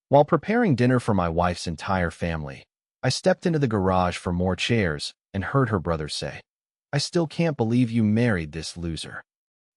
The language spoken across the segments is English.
While preparing dinner for my wife's entire family, I stepped into the garage for more chairs and heard her brother say, "I still can't believe you married this loser."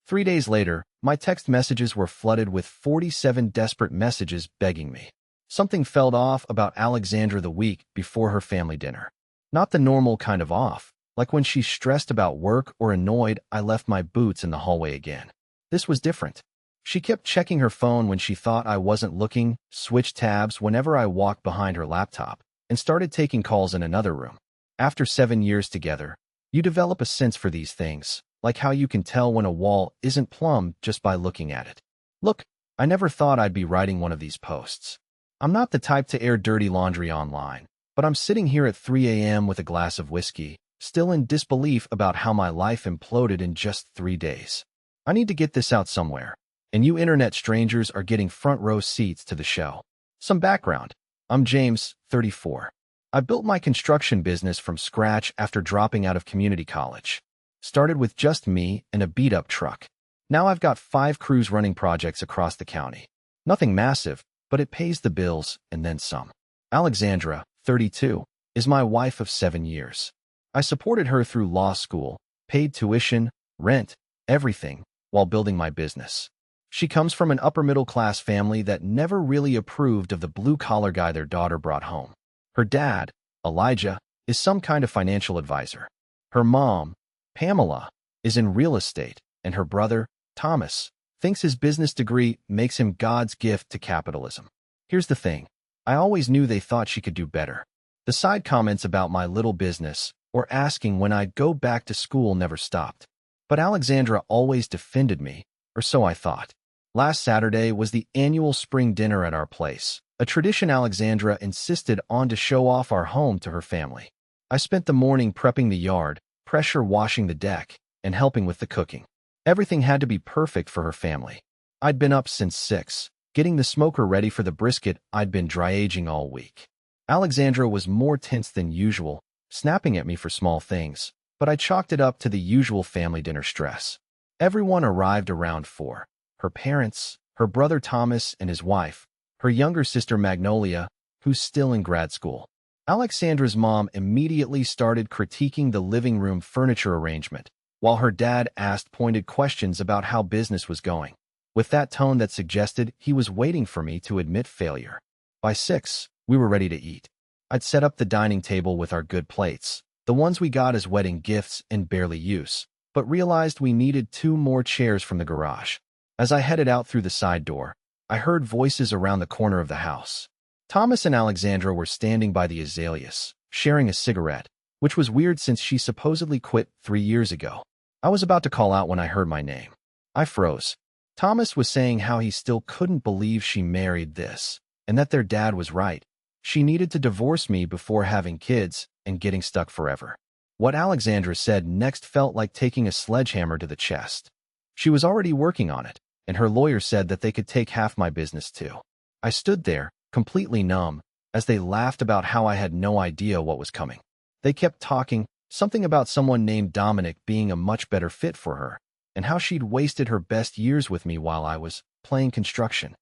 3 days later, my text messages were flooded with 47 desperate messages begging me. Something felt off about Alexandra the week before her family dinner. Not the normal kind of off, like when she's stressed about work or annoyed I left my boots in the hallway again. This was different. She kept checking her phone when she thought I wasn't looking, switched tabs whenever I walked behind her laptop, and started taking calls in another room. After 7 years together, you develop a sense for these things, like how you can tell when a wall isn't plumbed just by looking at it. Look, I never thought I'd be writing one of these posts. I'm not the type to air dirty laundry online, but I'm sitting here at 3 a.m. with a glass of whiskey, still in disbelief about how my life imploded in just 3 days. I need to get this out somewhere, and you internet strangers are getting front row seats to the show. Some background. I'm James, 34. I built my construction business from scratch after dropping out of community college. Started with just me and a beat-up truck. Now I've got 5 crews running projects across the county. Nothing massive, but it pays the bills and then some. Alexandra, 32, is my wife of 7 years. I supported her through law school, paid tuition, rent, everything, while building my business. She comes from an upper-middle-class family that never really approved of the blue-collar guy their daughter brought home. Her dad, Elijah, is some kind of financial advisor. Her mom, Pamela, is in real estate, and her brother, Thomas, thinks his business degree makes him God's gift to capitalism. Here's the thing. I always knew they thought she could do better. The side comments about my little business or asking when I'd go back to school never stopped. But Alexandra always defended me, or so I thought. Last Saturday was the annual spring dinner at our place, a tradition Alexandra insisted on to show off our home to her family. I spent the morning prepping the yard, pressure washing the deck, and helping with the cooking. Everything had to be perfect for her family. I'd been up since 6, getting the smoker ready for the brisket I'd been dry aging all week. Alexandra was more tense than usual, snapping at me for small things, but I chalked it up to the usual family dinner stress. Everyone arrived around 4. Her parents, her brother Thomas and his wife, her younger sister Magnolia, who's still in grad school. Alexandra's mom immediately started critiquing the living room furniture arrangement, while her dad asked pointed questions about how business was going, with that tone that suggested he was waiting for me to admit failure. By 6, we were ready to eat. I'd set up the dining table with our good plates, the ones we got as wedding gifts and barely use, but realized we needed 2 more chairs from the garage. As I headed out through the side door, I heard voices around the corner of the house. Thomas and Alexandra were standing by the azaleas, sharing a cigarette, which was weird since she supposedly quit 3 years ago. I was about to call out when I heard my name. I froze. Thomas was saying how he still couldn't believe she married this, and that their dad was right. She needed to divorce me before having kids and getting stuck forever. What Alexandra said next felt like taking a sledgehammer to the chest. She was already working on it, and her lawyer said that they could take half my business too. I stood there, completely numb, as they laughed about how I had no idea what was coming. They kept talking, something about someone named Dominic being a much better fit for her, and how she'd wasted her best years with me while I was playing construction.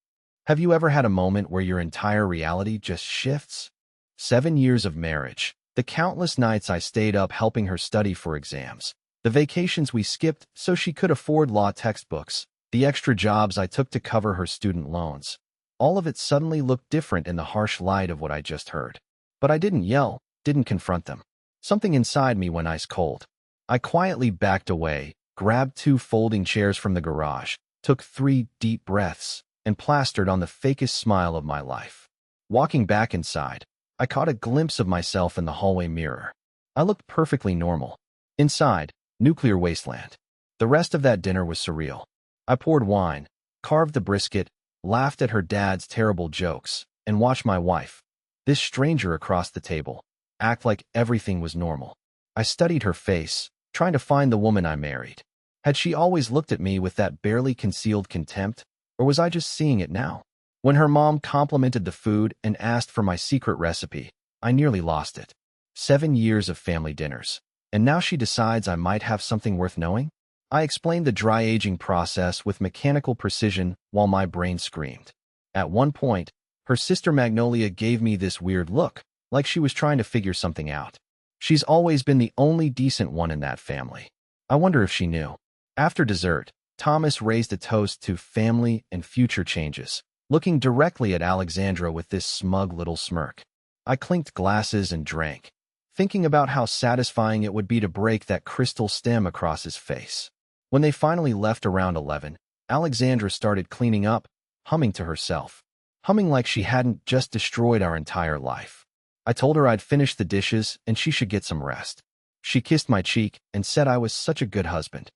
Have you ever had a moment where your entire reality just shifts? 7 years of marriage, the countless nights I stayed up helping her study for exams, the vacations we skipped so she could afford law textbooks, the extra jobs I took to cover her student loans. All of it suddenly looked different in the harsh light of what I just heard. But I didn't yell, didn't confront them. Something inside me went ice cold. I quietly backed away, grabbed 2 folding chairs from the garage, took 3 deep breaths, and plastered on the fakest smile of my life. Walking back inside, I caught a glimpse of myself in the hallway mirror. I looked perfectly normal. Inside, nuclear wasteland. The rest of that dinner was surreal. I poured wine, carved the brisket, laughed at her dad's terrible jokes, and watched my wife, this stranger across the table, act like everything was normal. I studied her face, trying to find the woman I married. Had she always looked at me with that barely concealed contempt, or was I just seeing it now? When her mom complimented the food and asked for my secret recipe, I nearly lost it. 7 years of family dinners, and now she decides I might have something worth knowing? I explained the dry aging process with mechanical precision while my brain screamed. At one point, Her sister Magnolia gave me this weird look, like she was trying to figure something out. She's always been the only decent one in that family. I wonder if she knew. After dessert, Thomas raised a toast to family and future changes, looking directly at Alexandra with this smug little smirk. I clinked glasses and drank, thinking about how satisfying it would be to break that crystal stem across his face. When they finally left around 11, Alexandra started cleaning up, humming to herself. Humming like she hadn't just destroyed our entire life. I told her I'd finish the dishes and she should get some rest. She kissed my cheek and said I was such a good husband.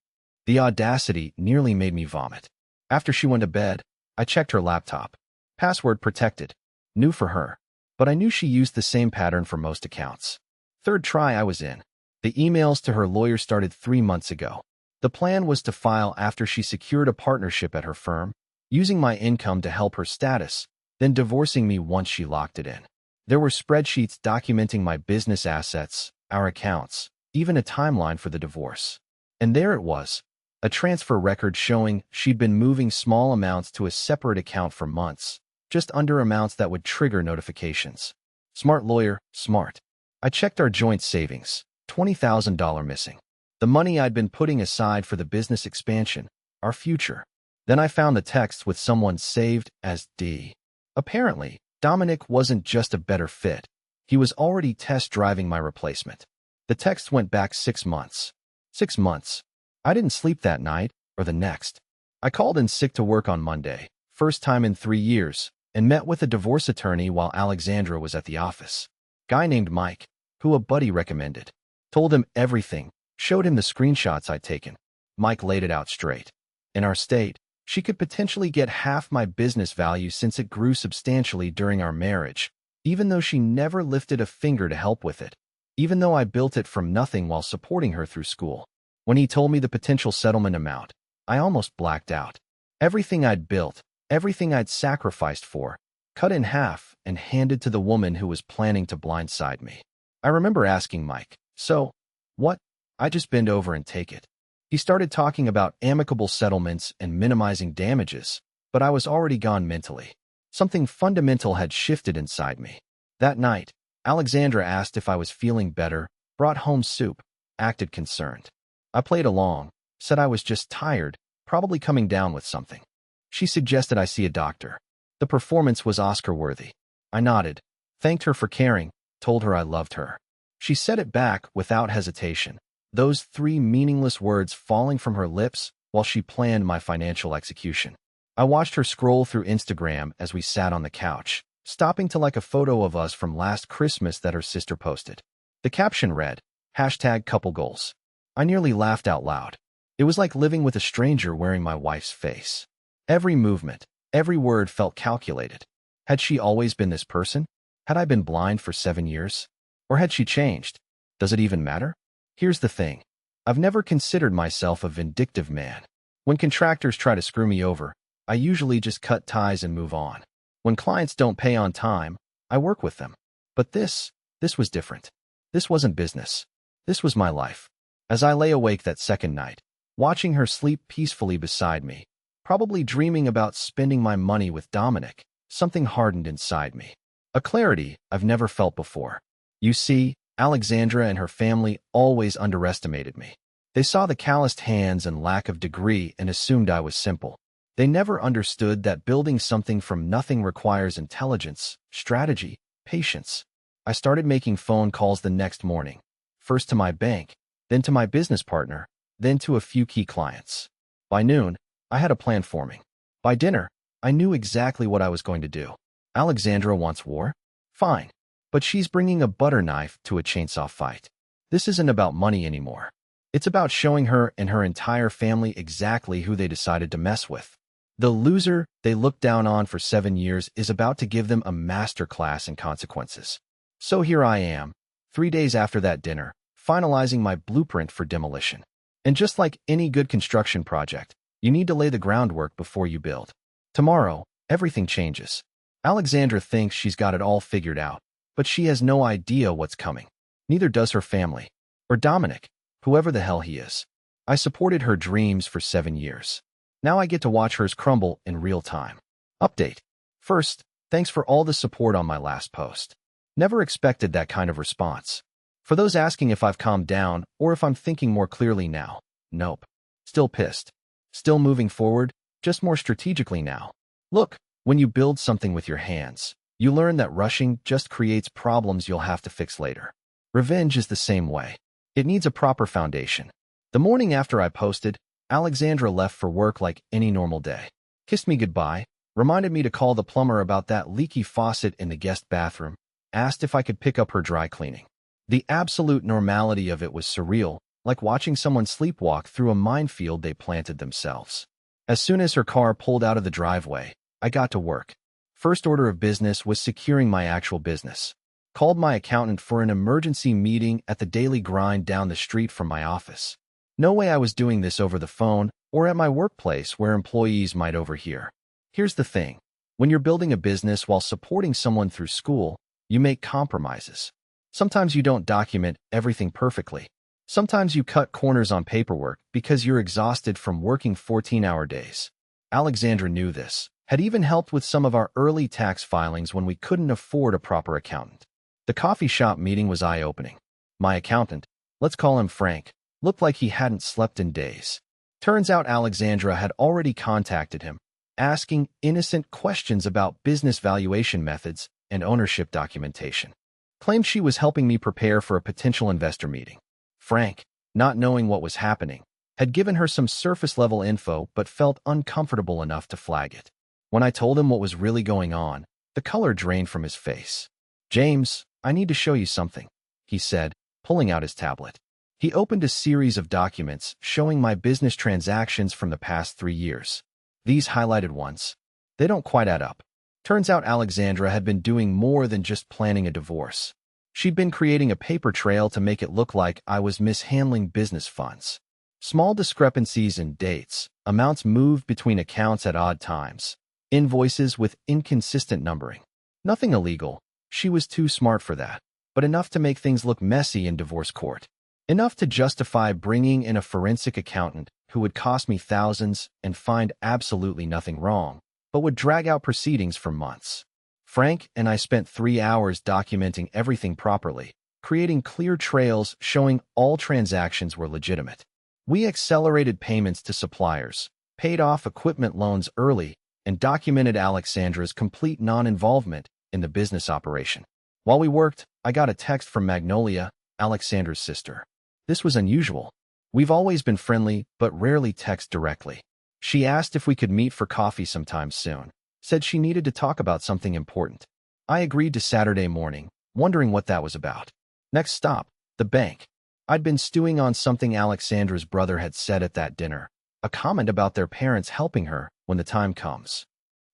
The audacity nearly made me vomit. After she went to bed, I checked her laptop. Password protected. New for her. But I knew she used the same pattern for most accounts. Third try I was in. The emails to her lawyer started 3 months ago. The plan was to file after she secured a partnership at her firm, using my income to help her status, then divorcing me once she locked it in. There were spreadsheets documenting my business assets, our accounts, even a timeline for the divorce. And there it was, a transfer record showing she'd been moving small amounts to a separate account for months, just under amounts that would trigger notifications. Smart lawyer, smart. I checked our joint savings, $20,000 missing. The money I'd been putting aside for the business expansion, our future. Then I found the text with someone saved as D. Apparently, Dominic wasn't just a better fit. He was already test driving my replacement. The text went back 6 months. 6 months. I didn't sleep that night, or the next. I called in sick to work on Monday, first time in 3 years, and met with a divorce attorney while Alexandra was at the office. Guy named Mike, who a buddy recommended. Told him everything, showed him the screenshots I'd taken. Mike laid it out straight. In our state, she could potentially get half my business value since it grew substantially during our marriage, even though she never lifted a finger to help with it, even though I built it from nothing while supporting her through school. When he told me the potential settlement amount, I almost blacked out. Everything I'd built, everything I'd sacrificed for, cut in half and handed to the woman who was planning to blindside me. I remember asking Mike, "So, what?" I just bend over and take it. He started talking about amicable settlements and minimizing damages, but I was already gone mentally. Something fundamental had shifted inside me. That night, Alexandra asked if I was feeling better, brought home soup, acted concerned. I played along, said I was just tired, probably coming down with something. She suggested I see a doctor. The performance was Oscar-worthy. I nodded, thanked her for caring, told her I loved her. She said it back without hesitation. Those 3 meaningless words falling from her lips while she planned my financial execution. I watched her scroll through Instagram as we sat on the couch, stopping to like a photo of us from last Christmas that her sister posted. The caption read, #couplegoals. I nearly laughed out loud. It was like living with a stranger wearing my wife's face. Every movement, every word felt calculated. Had she always been this person? Had I been blind for 7 years? Or had she changed? Does it even matter? Here's the thing. I've never considered myself a vindictive man. When contractors try to screw me over, I usually just cut ties and move on. When clients don't pay on time, I work with them. But this was different. This wasn't business. This was my life. As I lay awake that second night, watching her sleep peacefully beside me, probably dreaming about spending my money with Dominic, something hardened inside me. A clarity I've never felt before. You see, Alexandra and her family always underestimated me. They saw the calloused hands and lack of degree and assumed I was simple. They never understood that building something from nothing requires intelligence, strategy, patience. I started making phone calls the next morning, first to my bank, then to my business partner, then to a few key clients. By noon, I had a plan forming. By dinner, I knew exactly what I was going to do. Alexandra wants war? Fine. But she's bringing a butter knife to a chainsaw fight. This isn't about money anymore. It's about showing her and her entire family exactly who they decided to mess with. The loser they looked down on for 7 years is about to give them a master class in consequences. So here I am, 3 days after that dinner, finalizing my blueprint for demolition. And just like any good construction project, you need to lay the groundwork before you build. Tomorrow, everything changes. Alexandra thinks she's got it all figured out, but she has no idea what's coming. Neither does her family. Or Dominic, whoever the hell he is. I supported her dreams for 7 years. Now I get to watch hers crumble in real time. Update. First, Thanks for all the support on my last post. Never expected that kind of response. For those asking if I've calmed down or if I'm thinking more clearly now, nope. Still pissed. Still moving forward, just more strategically now. Look, when you build something with your hands, you learn that rushing just creates problems you'll have to fix later. Revenge is the same way. It needs a proper foundation. The morning after I posted, Alexandra left for work like any normal day. Kissed me goodbye, reminded me to call the plumber about that leaky faucet in the guest bathroom, asked if I could pick up her dry cleaning. The absolute normality of it was surreal, like watching someone sleepwalk through a minefield they planted themselves. As soon as her car pulled out of the driveway, I got to work. First order of business was securing my actual business. Called my accountant for an emergency meeting at the Daily Grind down the street from my office. No way I was doing this over the phone or at my workplace where employees might overhear. Here's the thing. When you're building a business while supporting someone through school, you make compromises. Sometimes you don't document everything perfectly. Sometimes you cut corners on paperwork because you're exhausted from working 14-hour days. Alexandra knew this, had even helped with some of our early tax filings when we couldn't afford a proper accountant. The coffee shop meeting was eye-opening. My accountant, let's call him Frank, looked like he hadn't slept in days. Turns out Alexandra had already contacted him, asking innocent questions about business valuation methods and ownership documentation. Claimed she was helping me prepare for a potential investor meeting. Frank, not knowing what was happening, had given her some surface-level info but felt uncomfortable enough to flag it. When I told him what was really going on, the color drained from his face. "James, I need to show you something," he said, pulling out his tablet. He opened a series of documents showing my business transactions from the past 3 years. These highlighted ones. They don't quite add up. Turns out Alexandra had been doing more than just planning a divorce. She'd been creating a paper trail to make it look like I was mishandling business funds. Small discrepancies in dates, amounts moved between accounts at odd times, invoices with inconsistent numbering. Nothing illegal. She was too smart for that, but enough to make things look messy in divorce court. Enough to justify bringing in a forensic accountant who would cost me thousands and find absolutely nothing wrong, but would drag out proceedings for months. Frank and I spent 3 hours documenting everything properly, creating clear trails showing all transactions were legitimate. We accelerated payments to suppliers, paid off equipment loans early, and documented Alexandra's complete non-involvement in the business operation. While we worked, I got a text from Magnolia, Alexandra's sister. This was unusual. We've always been friendly, but rarely text directly. She asked if we could meet for coffee sometime soon. Said she needed to talk about something important. I agreed to Saturday morning, wondering what that was about. Next stop, the bank. I'd been stewing on something Alexandra's brother had said at that dinner, a comment about their parents helping her when the time comes.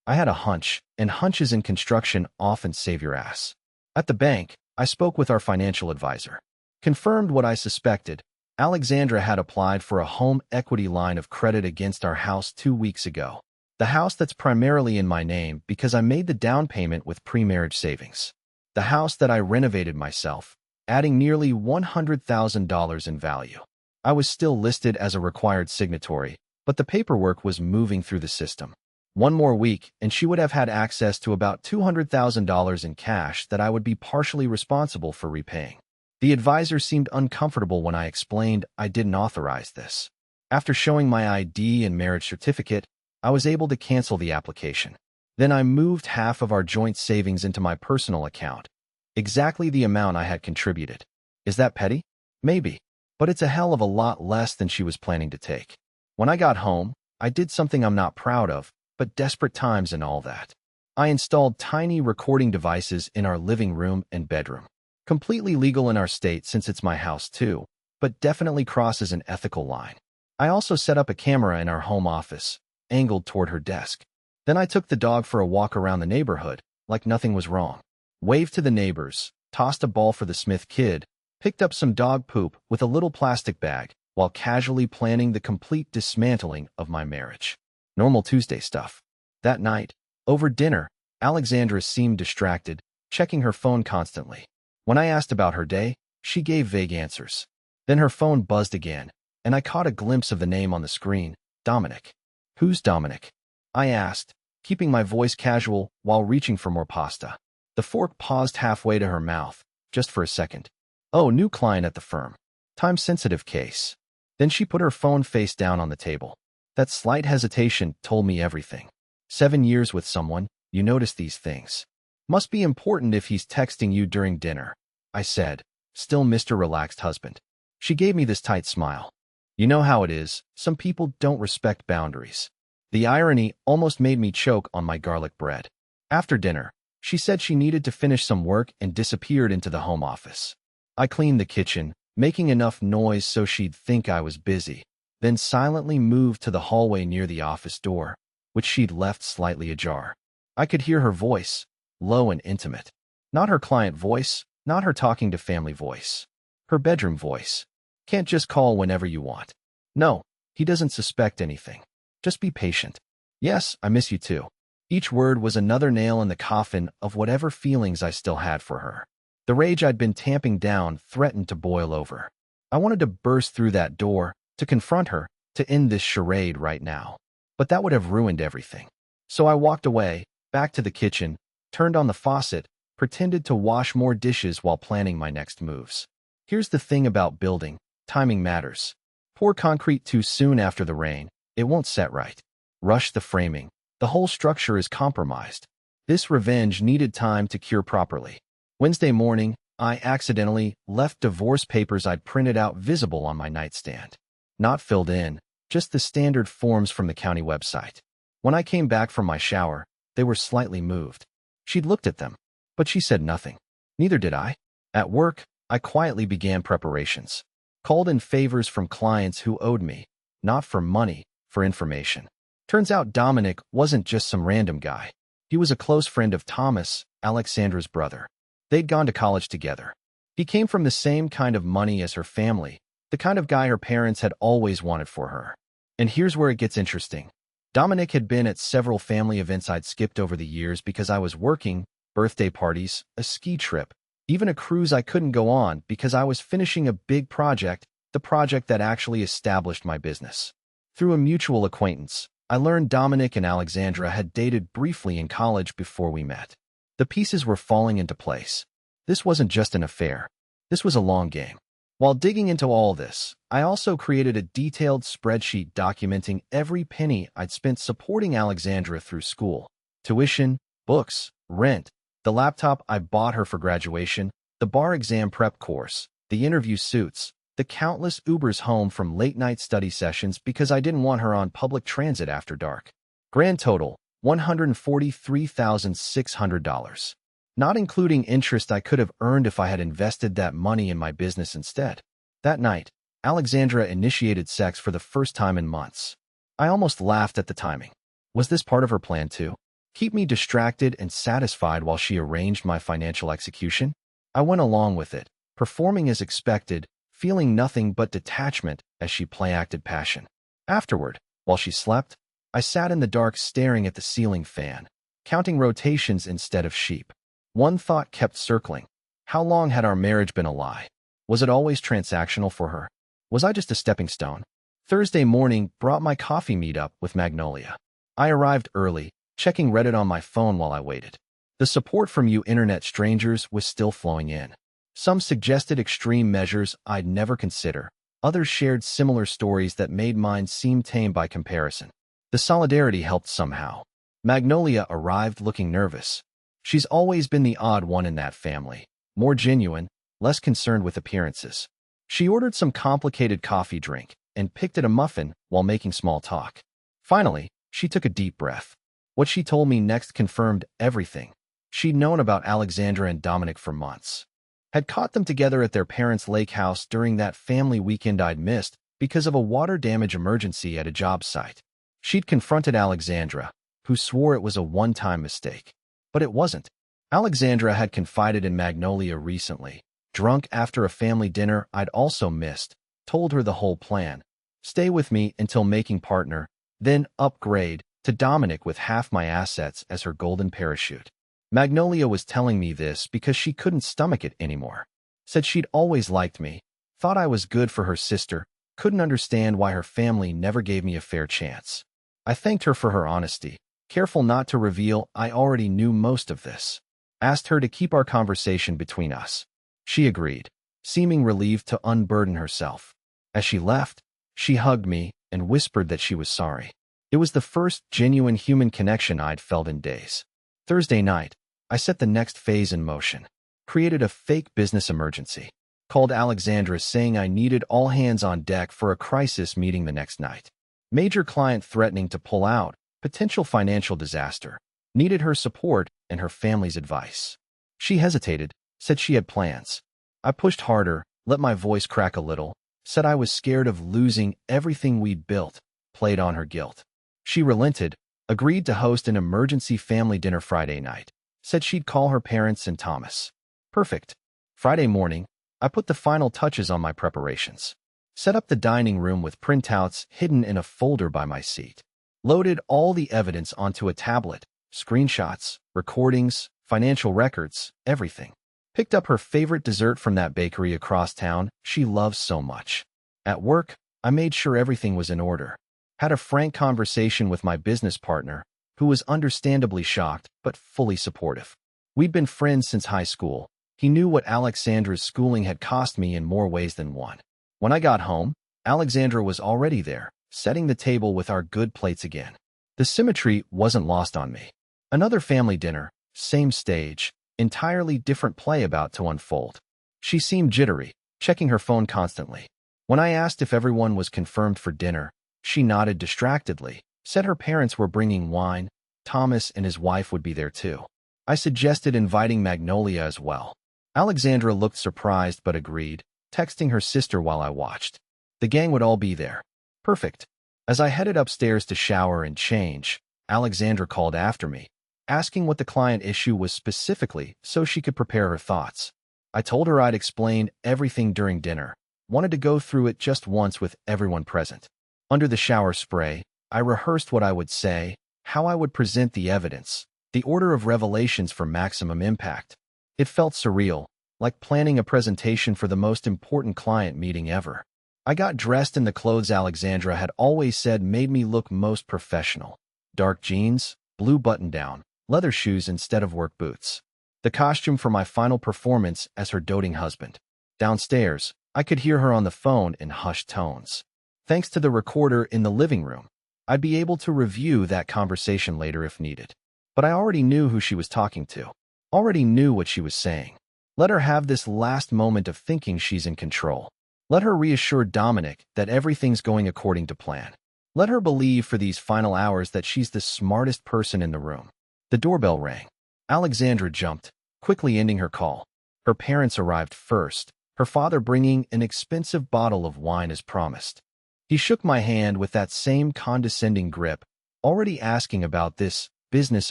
I had a hunch, and hunches in construction often save your ass. At the bank, I spoke with our financial advisor. Confirmed what I suspected. Alexandra had applied for a home equity line of credit against our house 2 weeks ago. The house that's primarily in my name because I made the down payment with pre-marriage savings. The house that I renovated myself, adding nearly $100,000 in value. I was still listed as a required signatory, but the paperwork was moving through the system. 1 more week, and she would have had access to about $200,000 in cash that I would be partially responsible for repaying. The advisor seemed uncomfortable when I explained I didn't authorize this. After showing my ID and marriage certificate, I was able to cancel the application. Then I moved half of our joint savings into my personal account. Exactly the amount I had contributed. Is that petty? Maybe. But it's a hell of a lot less than she was planning to take. When I got home, I did something I'm not proud of, but desperate times and all that. I installed tiny recording devices in our living room and bedroom. Completely legal in our state since it's my house too, but definitely crosses an ethical line. I also set up a camera in our home office, angled toward her desk. Then I took the dog for a walk around the neighborhood, like nothing was wrong. Waved to the neighbors, tossed a ball for the Smith kid, picked up some dog poop with a little plastic bag, while casually planning the complete dismantling of my marriage. Normal Tuesday stuff. That night, over dinner, Alexandra seemed distracted, checking her phone constantly. When I asked about her day, she gave vague answers. Then her phone buzzed again, and I caught a glimpse of the name on the screen, Dominic. Who's Dominic? I asked, keeping my voice casual while reaching for more pasta. The fork paused halfway to her mouth, just for a second. Oh, new client at the firm. Time-sensitive case. Then she put her phone face down on the table. That slight hesitation told me everything. 7 years with someone, you notice these things. Must be important if he's texting you during dinner, I said, still Mr. Relaxed Husband. She gave me this tight smile. You know how it is, some people don't respect boundaries. The irony almost made me choke on my garlic bread. After dinner, she said she needed to finish some work and disappeared into the home office. I cleaned the kitchen, making enough noise so she'd think I was busy, then silently moved to the hallway near the office door, which she'd left slightly ajar. I could hear her voice, low and intimate. Not her client voice, not her talking to family voice. Her bedroom voice. Can't just call whenever you want. No, he doesn't suspect anything. Just be patient. Yes, I miss you too. Each word was another nail in the coffin of whatever feelings I still had for her. The rage I'd been tamping down threatened to boil over. I wanted to burst through that door, to confront her, to end this charade right now. But that would have ruined everything. So I walked away, back to the kitchen, turned on the faucet, pretended to wash more dishes while planning my next moves. Here's the thing about building. Timing matters. Pour concrete too soon after the rain, it won't set right. Rush the framing. The whole structure is compromised. This revenge needed time to cure properly. Wednesday morning, I accidentally left divorce papers I'd printed out visible on my nightstand. Not filled in, just the standard forms from the county website. When I came back from my shower, they were slightly moved. She'd looked at them, but she said nothing. Neither did I. At work, I quietly began preparations. Called in favors from clients who owed me, not for money, for information. Turns out Dominic wasn't just some random guy. He was a close friend of Thomas, Alexandra's brother. They'd gone to college together. He came from the same kind of money as her family, the kind of guy her parents had always wanted for her. And here's where it gets interesting. Dominic had been at several family events I'd skipped over the years because I was working, birthday parties, a ski trip, even a cruise I couldn't go on because I was finishing a big project, the project that actually established my business. Through a mutual acquaintance, I learned Dominic and Alexandra had dated briefly in college before we met. The pieces were falling into place. This wasn't just an affair. This was a long game. While digging into all this, I also created a detailed spreadsheet documenting every penny I'd spent supporting Alexandra through school. Tuition, books, rent, the laptop I bought her for graduation, the bar exam prep course, the interview suits, the countless Ubers home from late-night study sessions because I didn't want her on public transit after dark. Grand total, $143,600. Not including interest I could have earned if I had invested that money in my business instead. That night, Alexandra initiated sex for the first time in months. I almost laughed at the timing. Was this part of her plan too? Keep me distracted and satisfied while she arranged my financial execution? I went along with it, performing as expected, feeling nothing but detachment as she play-acted passion. Afterward, while she slept, I sat in the dark staring at the ceiling fan, counting rotations instead of sheep. One thought kept circling. How long had our marriage been a lie? Was it always transactional for her? Was I just a stepping stone? Thursday morning brought my coffee meet-up with Magnolia. I arrived early, checking Reddit on my phone while I waited. The support from you internet strangers was still flowing in. Some suggested extreme measures I'd never consider. Others shared similar stories that made mine seem tame by comparison. The solidarity helped somehow. Magnolia arrived looking nervous. She's always been the odd one in that family, more genuine, less concerned with appearances. She ordered some complicated coffee drink and picked at a muffin while making small talk. Finally, she took a deep breath. What she told me next confirmed everything. She'd known about Alexandra and Dominic for months. Had caught them together at their parents' lake house during that family weekend I'd missed because of a water damage emergency at a job site. She'd confronted Alexandra, who swore it was a one-time mistake. But it wasn't. Alexandra had confided in Magnolia recently, drunk after a family dinner I'd also missed, told her the whole plan. Stay with me until making partner, then upgrade to Dominic with half my assets as her golden parachute. Magnolia was telling me this because she couldn't stomach it anymore. Said she'd always liked me, thought I was good for her sister, couldn't understand why her family never gave me a fair chance. I thanked her for her honesty, careful not to reveal I already knew most of this. Asked her to keep our conversation between us. She agreed, seeming relieved to unburden herself. As she left, she hugged me and whispered that she was sorry. It was the first genuine human connection I'd felt in days. Thursday night, I set the next phase in motion. Created a fake business emergency. Called Alexandra saying I needed all hands on deck for a crisis meeting the next night. Major client threatening to pull out, potential financial disaster. Needed her support and her family's advice. She hesitated, said she had plans. I pushed harder, let my voice crack a little, said I was scared of losing everything we'd built, played on her guilt. She relented, agreed to host an emergency family dinner Friday night, said she'd call her parents and Thomas. Perfect. Friday morning, I put the final touches on my preparations. Set up the dining room with printouts hidden in a folder by my seat. Loaded all the evidence onto a tablet, screenshots, recordings, financial records, everything. Picked up her favorite dessert from that bakery across town she loves so much. At work, I made sure everything was in order. Had a frank conversation with my business partner, who was understandably shocked but fully supportive. We'd been friends since high school. He knew what Alexandra's schooling had cost me in more ways than one. When I got home, Alexandra was already there, setting the table with our good plates again. The symmetry wasn't lost on me. Another family dinner, same stage, entirely different play about to unfold. She seemed jittery, checking her phone constantly. When I asked if everyone was confirmed for dinner, she nodded distractedly, said her parents were bringing wine, Thomas and his wife would be there too. I suggested inviting Magnolia as well. Alexandra looked surprised but agreed, texting her sister while I watched. The gang would all be there. Perfect. As I headed upstairs to shower and change, Alexandra called after me, asking what the client issue was specifically so she could prepare her thoughts. I told her I'd explained everything during dinner, wanted to go through it just once with everyone present. Under the shower spray, I rehearsed what I would say, how I would present the evidence, the order of revelations for maximum impact. It felt surreal, like planning a presentation for the most important client meeting ever. I got dressed in the clothes Alexandra had always said made me look most professional. Dark jeans, blue button-down, leather shoes instead of work boots. The costume for my final performance as her doting husband. Downstairs, I could hear her on the phone in hushed tones. Thanks to the recorder in the living room, I'd be able to review that conversation later if needed. But I already knew who she was talking to. Already knew what she was saying. Let her have this last moment of thinking she's in control. Let her reassure Dominic that everything's going according to plan. Let her believe for these final hours that she's the smartest person in the room. The doorbell rang. Alexandra jumped, quickly ending her call. Her parents arrived first, her father bringing an expensive bottle of wine as promised. He shook my hand with that same condescending grip, already asking about this business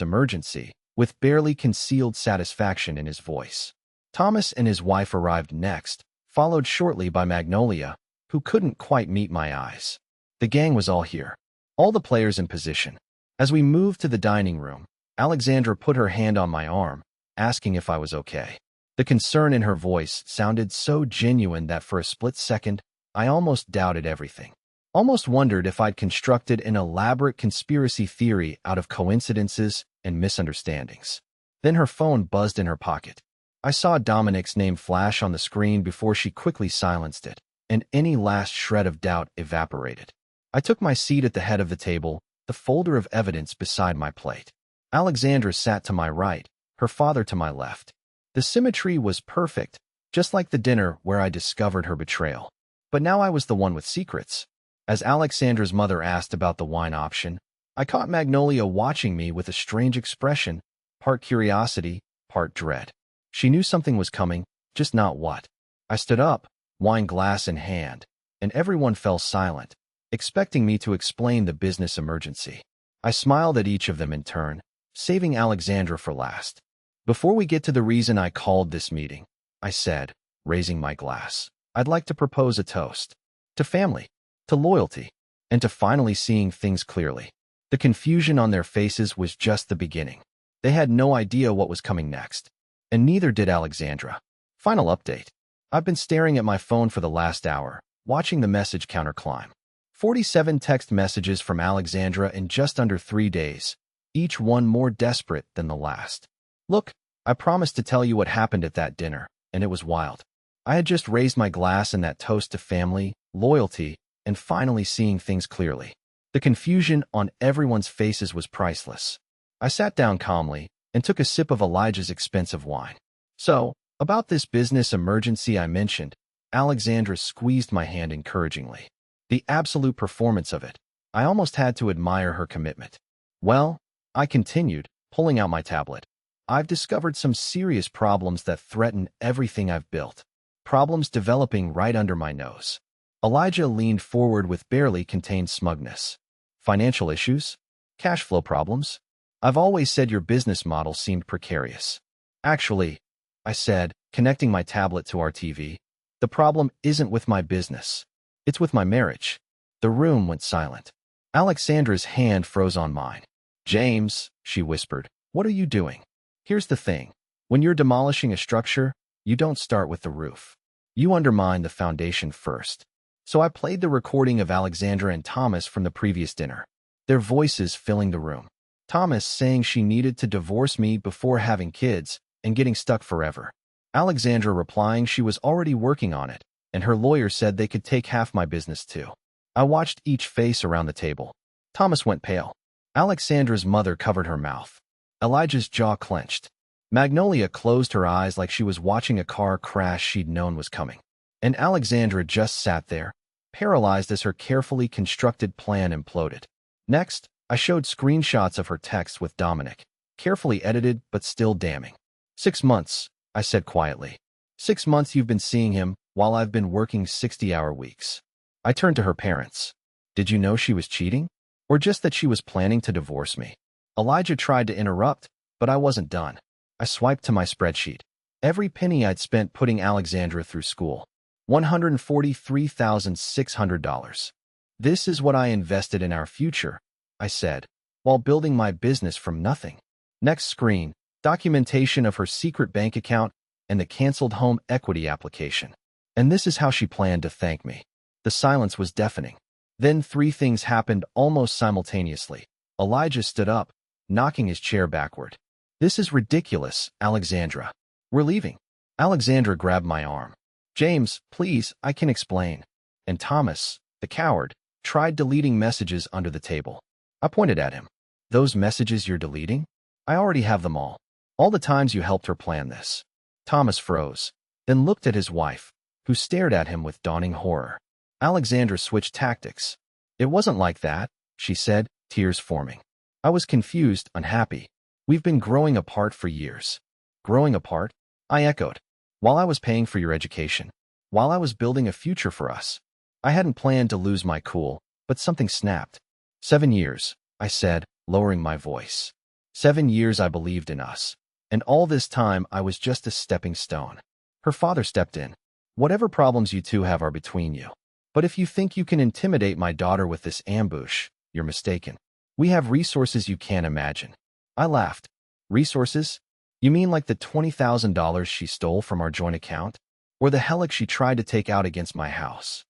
emergency, with barely concealed satisfaction in his voice. Thomas and his wife arrived next, followed shortly by Magnolia, who couldn't quite meet my eyes. The gang was all here, all the players in position. As we moved to the dining room, Alexandra put her hand on my arm, asking if I was okay. The concern in her voice sounded so genuine that for a split second, I almost doubted everything. Almost wondered if I'd constructed an elaborate conspiracy theory out of coincidences and misunderstandings. Then her phone buzzed in her pocket. I saw Dominic's name flash on the screen before she quickly silenced it, and any last shred of doubt evaporated. I took my seat at the head of the table, the folder of evidence beside my plate. Alexandra sat to my right, her father to my left. The symmetry was perfect, just like the dinner where I discovered her betrayal. But now I was the one with secrets. As Alexandra's mother asked about the wine option, I caught Magnolia watching me with a strange expression, part curiosity, part dread. She knew something was coming, just not what. I stood up, wine glass in hand, and everyone fell silent, expecting me to explain the business emergency. I smiled at each of them in turn, saving Alexandra for last. Before we get to the reason I called this meeting, I said, raising my glass, I'd like to propose a toast. To family, to loyalty, and to finally seeing things clearly. The confusion on their faces was just the beginning. They had no idea what was coming next. And neither did Alexandra. Final update. I've been staring at my phone for the last hour, watching the message counter climb. 47 text messages from Alexandra in just under 3 days, each one more desperate than the last. Look, I promised to tell you what happened at that dinner, and it was wild. I had just raised my glass in that toast to family, loyalty, and finally seeing things clearly. The confusion on everyone's faces was priceless. I sat down calmly and took a sip of Elijah's expensive wine. So, about this business emergency I mentioned, Alexandra squeezed my hand encouragingly. The absolute performance of it. I almost had to admire her commitment. Well, I continued, pulling out my tablet. I've discovered some serious problems that threaten everything I've built. Problems developing right under my nose. Elijah leaned forward with barely contained smugness. Financial issues? Cash flow problems? I've always said your business model seemed precarious. Actually, I said, connecting my tablet to our TV, the problem isn't with my business. It's with my marriage. The room went silent. Alexandra's hand froze on mine. James, she whispered, what are you doing? Here's the thing. When you're demolishing a structure, you don't start with the roof. You undermine the foundation first. So I played the recording of Alexandra and Thomas from the previous dinner, their voices filling the room. Thomas saying she needed to divorce me before having kids and getting stuck forever. Alexandra replying she was already working on it, and her lawyer said they could take half my business too. I watched each face around the table. Thomas went pale. Alexandra's mother covered her mouth. Elijah's jaw clenched. Magnolia closed her eyes like she was watching a car crash she'd known was coming. And Alexandra just sat there, paralyzed as her carefully constructed plan imploded. Next, I showed screenshots of her texts with Dominic, carefully edited but still damning. 6 months, I said quietly. 6 months you've been seeing him while I've been working 60-hour weeks. I turned to her parents. Did you know she was cheating? Or just that she was planning to divorce me? Elijah tried to interrupt, but I wasn't done. I swiped to my spreadsheet. Every penny I'd spent putting Alexandra through school. $143,600. This is what I invested in our future, I said, while building my business from nothing. Next screen, documentation of her secret bank account and the canceled home equity application. And this is how she planned to thank me. The silence was deafening. Then 3 things happened almost simultaneously. Elijah stood up, knocking his chair backward. This is ridiculous, Alexandra. We're leaving. Alexandra grabbed my arm. James, please, I can explain. And Thomas, the coward, tried deleting messages under the table. I pointed at him. Those messages you're deleting? I already have them all. All the times you helped her plan this. Thomas froze, then looked at his wife, who stared at him with dawning horror. Alexandra switched tactics. It wasn't like that, she said, tears forming. I was confused, unhappy. We've been growing apart for years. Growing apart? I echoed. While I was paying for your education. While I was building a future for us. I hadn't planned to lose my cool, but something snapped. 7 years, I said, lowering my voice. 7 years I believed in us. And all this time I was just a stepping stone. Her father stepped in. Whatever problems you two have are between you. But if you think you can intimidate my daughter with this ambush, you're mistaken. We have resources you can't imagine. I laughed. Resources? You mean like the $20,000 she stole from our joint account? Or the hellick she tried to take out against my house?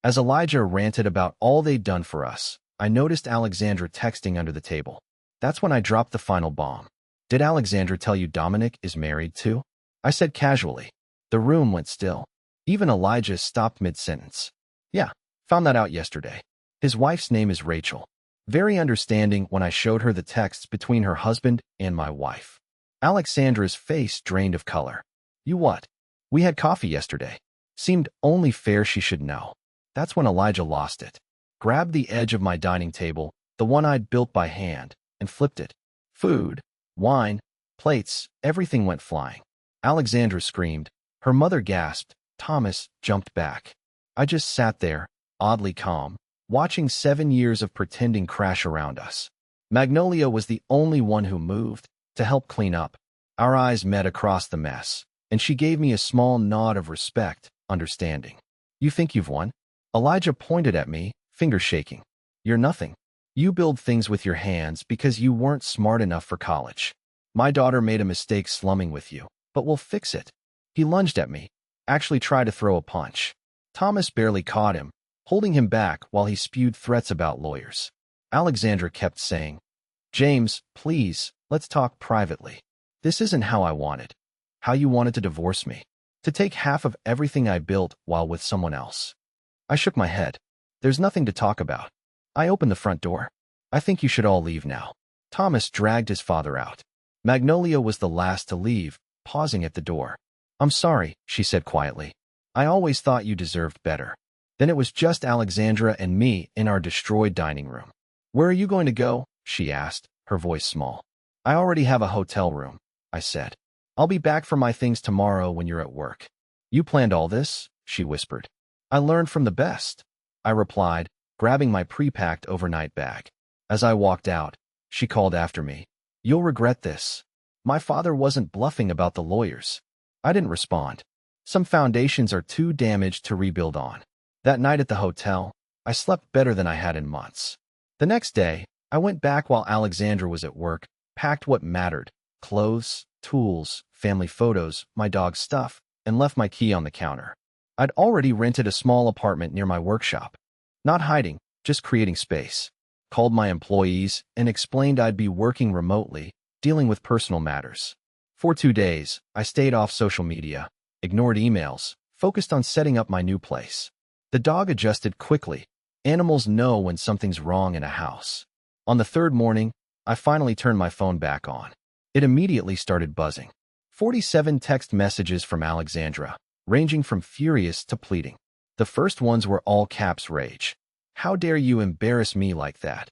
As Elijah ranted about all they'd done for us, I noticed Alexandra texting under the table. That's when I dropped the final bomb. Did Alexandra tell you Dominic is married too? I said casually. The room went still. Even Elijah stopped mid-sentence. Yeah, found that out yesterday. His wife's name is Rachel. Very understanding when I showed her the texts between her husband and my wife. Alexandra's face drained of color. You what? We had coffee yesterday. Seemed only fair she should know. That's when Elijah lost it. Grabbed the edge of my dining table, the one I'd built by hand, and flipped it. Food, wine, plates, everything went flying. Alexandra screamed. Her mother gasped. Thomas jumped back. I just sat there, oddly calm, watching 7 years of pretending crash around us. Magnolia was the only one who moved to help clean up. Our eyes met across the mess, and she gave me a small nod of respect, understanding. You think you've won? Elijah pointed at me, finger shaking. You're nothing. You build things with your hands because you weren't smart enough for college. My daughter made a mistake slumming with you, but we'll fix it. He lunged at me, actually tried to throw a punch. Thomas barely caught him, holding him back while he spewed threats about lawyers. Alexandra kept saying, James, please, let's talk privately. This isn't how I wanted. How you wanted to divorce me. To take half of everything I built while with someone else. I shook my head. There's nothing to talk about. I opened the front door. I think you should all leave now. Thomas dragged his father out. Magnolia was the last to leave, pausing at the door. I'm sorry, she said quietly. I always thought you deserved better. Then it was just Alexandra and me in our destroyed dining room. Where are you going to go? She asked, her voice small. I already have a hotel room, I said. I'll be back for my things tomorrow when you're at work. You planned all this? She whispered. I learned from the best, I replied, grabbing my pre-packed overnight bag. As I walked out, she called after me. You'll regret this. My father wasn't bluffing about the lawyers. I didn't respond. Some foundations are too damaged to rebuild on. That night at the hotel, I slept better than I had in months. The next day, I went back while Alexandra was at work, packed what mattered, clothes, tools, family photos, my dog's stuff, and left my key on the counter. I'd already rented a small apartment near my workshop. Not hiding, just creating space. Called my employees and explained I'd be working remotely, dealing with personal matters. For 2 days, I stayed off social media, ignored emails, focused on setting up my new place. The dog adjusted quickly. Animals know when something's wrong in a house. On the third morning, I finally turned my phone back on. It immediately started buzzing. 47 text messages from Alexandra, ranging from furious to pleading. The first ones were all caps rage. How dare you embarrass me like that?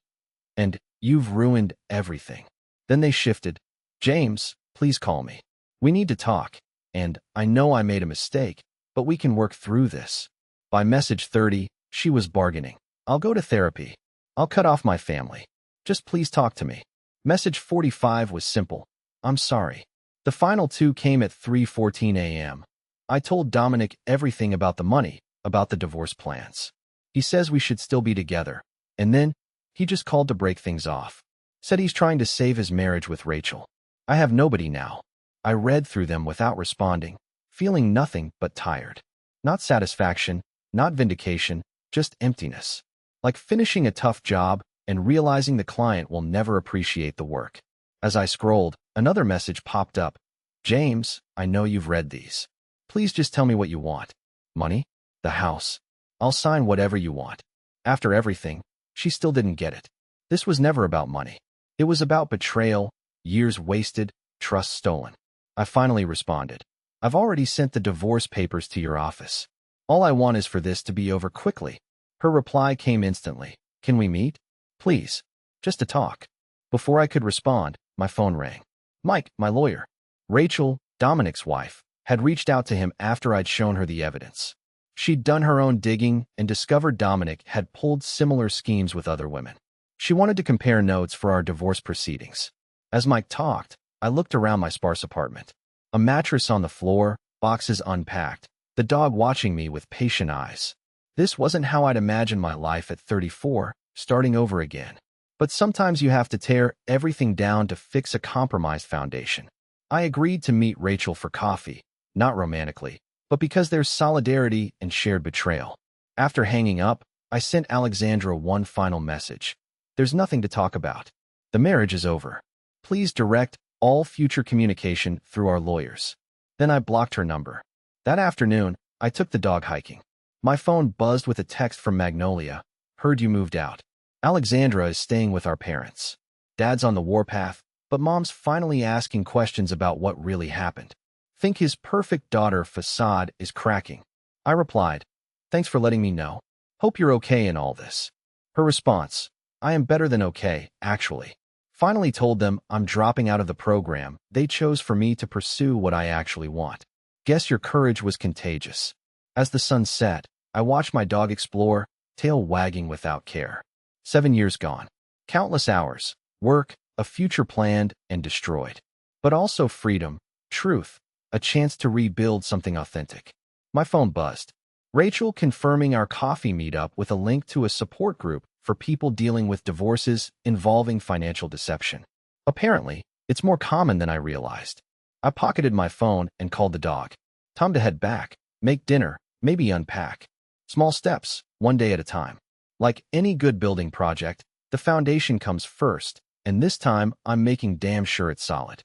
And, you've ruined everything. Then they shifted. James, please call me. We need to talk. And, I know I made a mistake, but we can work through this. By message 30, she was bargaining. I'll go to therapy. I'll cut off my family. Just please talk to me. Message 45 was simple. I'm sorry. The final 2 came at 3:14 a.m. I told Dominic everything about the money, about the divorce plans. He says we should still be together. And then, he just called to break things off. Said he's trying to save his marriage with Rachel. I have nobody now. I read through them without responding, feeling nothing but tired. Not satisfaction, not vindication, just emptiness. Like finishing a tough job and realizing the client will never appreciate the work. As I scrolled, another message popped up. James, I know you've read these. Please just tell me what you want. Money? The house? I'll sign whatever you want. After everything, she still didn't get it. This was never about money. It was about betrayal, years wasted, trust stolen. I finally responded. I've already sent the divorce papers to your office. All I want is for this to be over quickly. Her reply came instantly. Can we meet? Please. Just to talk. Before I could respond, my phone rang. Mike, my lawyer. Rachel, Dominic's wife, had reached out to him after I'd shown her the evidence. She'd done her own digging and discovered Dominic had pulled similar schemes with other women. She wanted to compare notes for our divorce proceedings. As Mike talked, I looked around my sparse apartment. A mattress on the floor, boxes unpacked, the dog watching me with patient eyes. This wasn't how I'd imagined my life at 34, starting over again. But sometimes you have to tear everything down to fix a compromised foundation. I agreed to meet Rachel for coffee, not romantically, but because there's solidarity and shared betrayal. After hanging up, I sent Alexandra one final message. There's nothing to talk about. The marriage is over. Please direct all future communication through our lawyers. Then I blocked her number. That afternoon, I took the dog hiking. My phone buzzed with a text from Magnolia. Heard you moved out. Alexandra is staying with our parents. Dad's on the warpath, but Mom's finally asking questions about what really happened. Think his perfect daughter facade is cracking. I replied, thanks for letting me know. Hope you're okay in all this. Her response, I am better than okay, actually. Finally told them I'm dropping out of the program they chose for me to pursue what I actually want. Guess your courage was contagious. As the sun set, I watched my dog explore, tail wagging without care. 7 years gone. Countless hours, work, a future planned and destroyed. But also freedom, truth, a chance to rebuild something authentic. My phone buzzed. Rachel confirming our coffee meetup with a link to a support group for people dealing with divorces involving financial deception. Apparently, it's more common than I realized. I pocketed my phone and called the dog. Time to head back, make dinner, maybe unpack. Small steps, one day at a time. Like any good building project, the foundation comes first, And this time, I'm making damn sure it's solid.